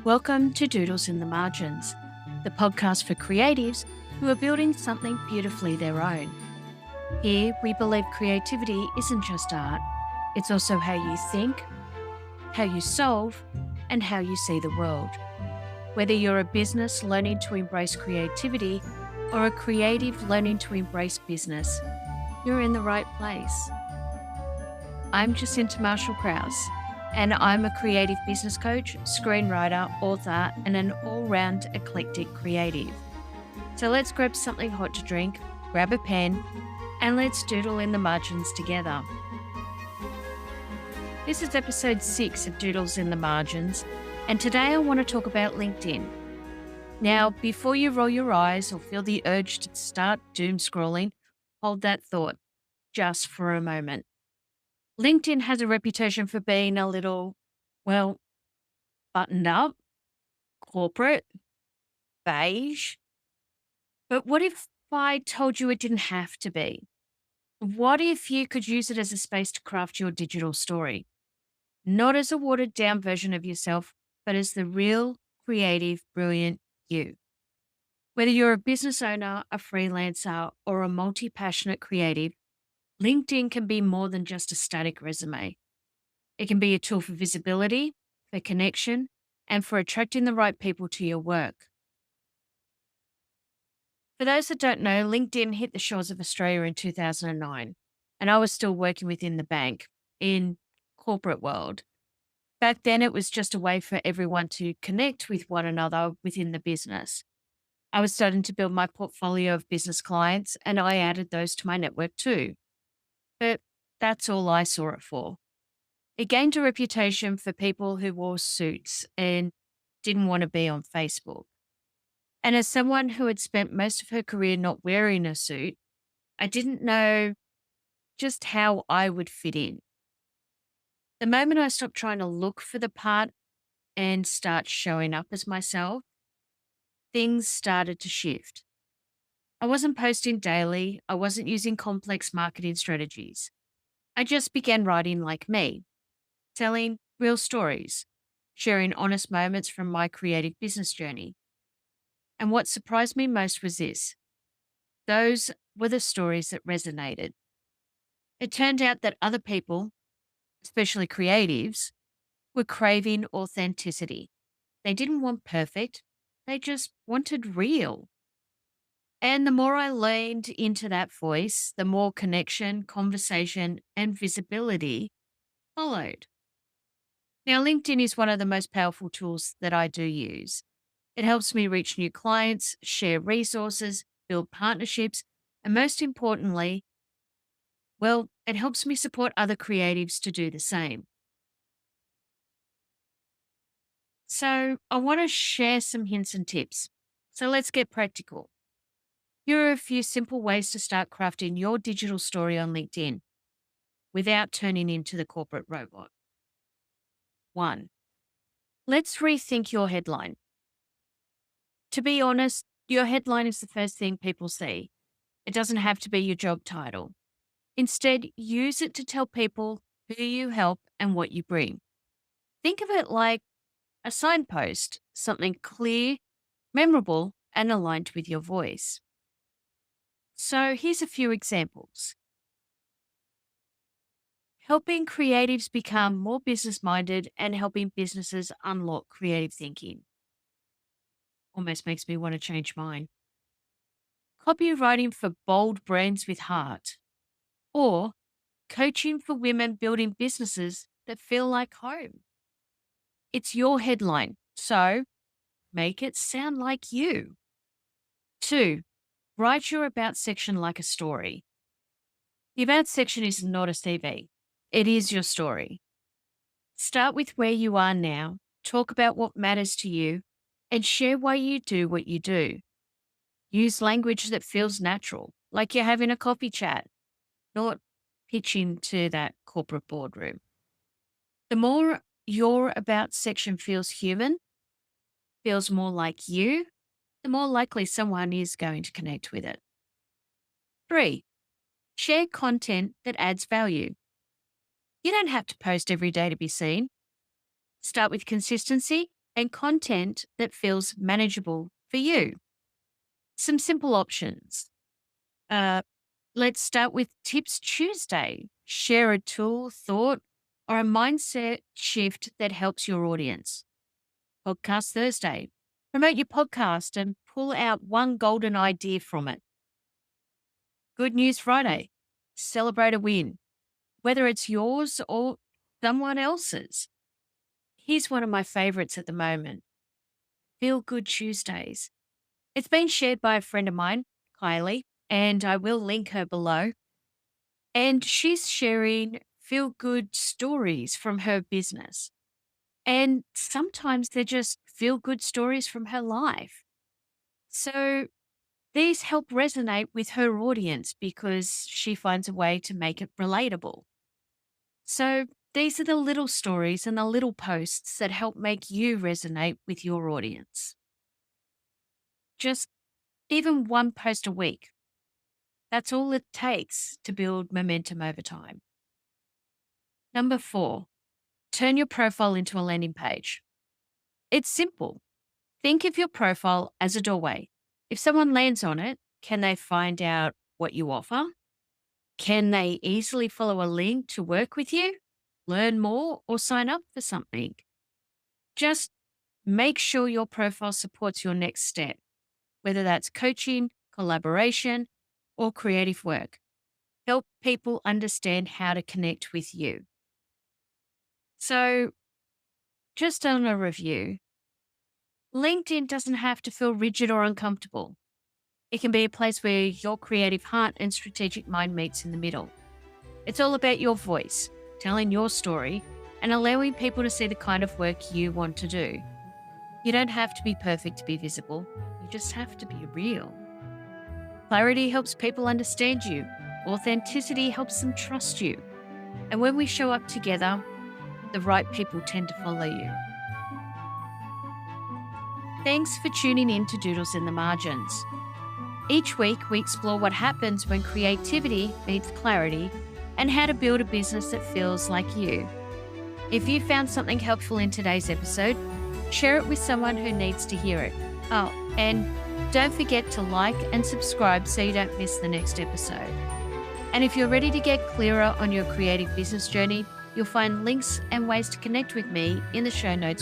Welcome to Doodles in the Margins, the podcast for creatives who are building something beautifully their own. Here, we believe creativity isn't just art, it's also how you think, how you solve, and how you see the world. Whether you're a business learning to embrace creativity or a creative learning to embrace business, you're in the right place. I'm Jacinta Marshall-Crouse, and I'm a creative business coach, screenwriter, author, and an all-round eclectic creative. So let's grab something hot to drink, grab a pen, and let's doodle in the margins together. This is episode 6 of Doodles in the Margins, and today I want to talk about LinkedIn. Now, before you roll your eyes or feel the urge to start doom scrolling, hold that thought just for a moment. LinkedIn has a reputation for being a little, buttoned up, corporate, beige. But what if I told you it didn't have to be? What if you could use it as a space to craft your digital story? Not as a watered down version of yourself, but as the real, creative, brilliant you. Whether you're a business owner, a freelancer, or a multi passionate creative, LinkedIn can be more than just a static resume. It can be a tool for visibility, for connection, and for attracting the right people to your work. For those that don't know, LinkedIn hit the shores of Australia in 2009, and I was still working within the bank in corporate world. Back then, it was just a way for everyone to connect with one another within the business. I was starting to build my portfolio of business clients, and I added those to my network too. But that's all I saw it for. It gained a reputation for people who wore suits and didn't want to be on Facebook. And as someone who had spent most of her career not wearing a suit, I didn't know just how I would fit in. The moment I stopped trying to look for the part and start showing up as myself, things started to shift. I wasn't posting daily, I wasn't using complex marketing strategies. I just began writing like me, telling real stories, sharing honest moments from my creative business journey. And what surprised me most was this: those were the stories that resonated. It turned out that other people, especially creatives, were craving authenticity. They didn't want perfect, they just wanted real. And the more I leaned into that voice, the more connection, conversation, and visibility followed. Now, LinkedIn is one of the most powerful tools that I do use. It helps me reach new clients, share resources, build partnerships, and most importantly, it helps me support other creatives to do the same. So, I want to share some hints and tips. So, let's get practical. Here are a few simple ways to start crafting your digital story on LinkedIn without turning into the corporate robot. 1. Let's rethink your headline. To be honest, your headline is the first thing people see. It doesn't have to be your job title. Instead, use it to tell people who you help and what you bring. Think of it like a signpost, something clear, memorable, and aligned with your voice. So here's a few examples. Helping creatives become more business minded and helping businesses unlock creative thinking. Almost makes me want to change mine. Copywriting for bold brands with heart. Or coaching for women building businesses that feel like home. It's your headline, so make it sound like you. 2. Write your About section like a story. The About section is not a CV, it is your story. Start with where you are now, talk about what matters to you, and share why you do what you do. Use language that feels natural, like you're having a coffee chat, not pitching to that corporate boardroom. The more your About section feels human, feels more like you, the more likely someone is going to connect with it. 3. Share content that adds value. You don't have to post every day to be seen. Start with consistency and content that feels manageable for you. Some simple options. Uh, let's start with Tips Tuesday. Share a tool, thought, or a mindset shift that helps your audience. Podcast Thursday. Promote your podcast and pull out one golden idea from it. Good News Friday. Celebrate a win, whether it's yours or someone else's. Here's one of my favorites at the moment, Feel Good Tuesdays. It's been shared by a friend of mine, Kylie, and I will link her below. And she's sharing feel good stories from her business. And sometimes they're just feel good stories from her life. So these help resonate with her audience because she finds a way to make it relatable. So these are the little stories and the little posts that help make you resonate with your audience. Just even one post a week. That's all it takes to build momentum over time. Number 4, turn your profile into a landing page. It's simple. Think of your profile as a doorway. If someone lands on it, can they find out what you offer? Can they easily follow a link to work with you, learn more, or sign up for something? Just make sure your profile supports your next step, whether that's coaching, collaboration, or creative work. Help people understand how to connect with you. So, just on a review, LinkedIn doesn't have to feel rigid or uncomfortable. It can be a place where your creative heart and strategic mind meets in the middle. It's all about your voice, telling your story, and allowing people to see the kind of work you want to do. You don't have to be perfect to be visible. You just have to be real. Clarity helps people understand you. Authenticity helps them trust you. And when we show up together, the right people tend to follow you. Thanks for tuning in to Doodles in the Margins. Each week, we explore what happens when creativity meets clarity and how to build a business that feels like you. If you found something helpful in today's episode, share it with someone who needs to hear it. Oh, and don't forget to like and subscribe so you don't miss the next episode. And if you're ready to get clearer on your creative business journey, you'll find links and ways to connect with me in the show notes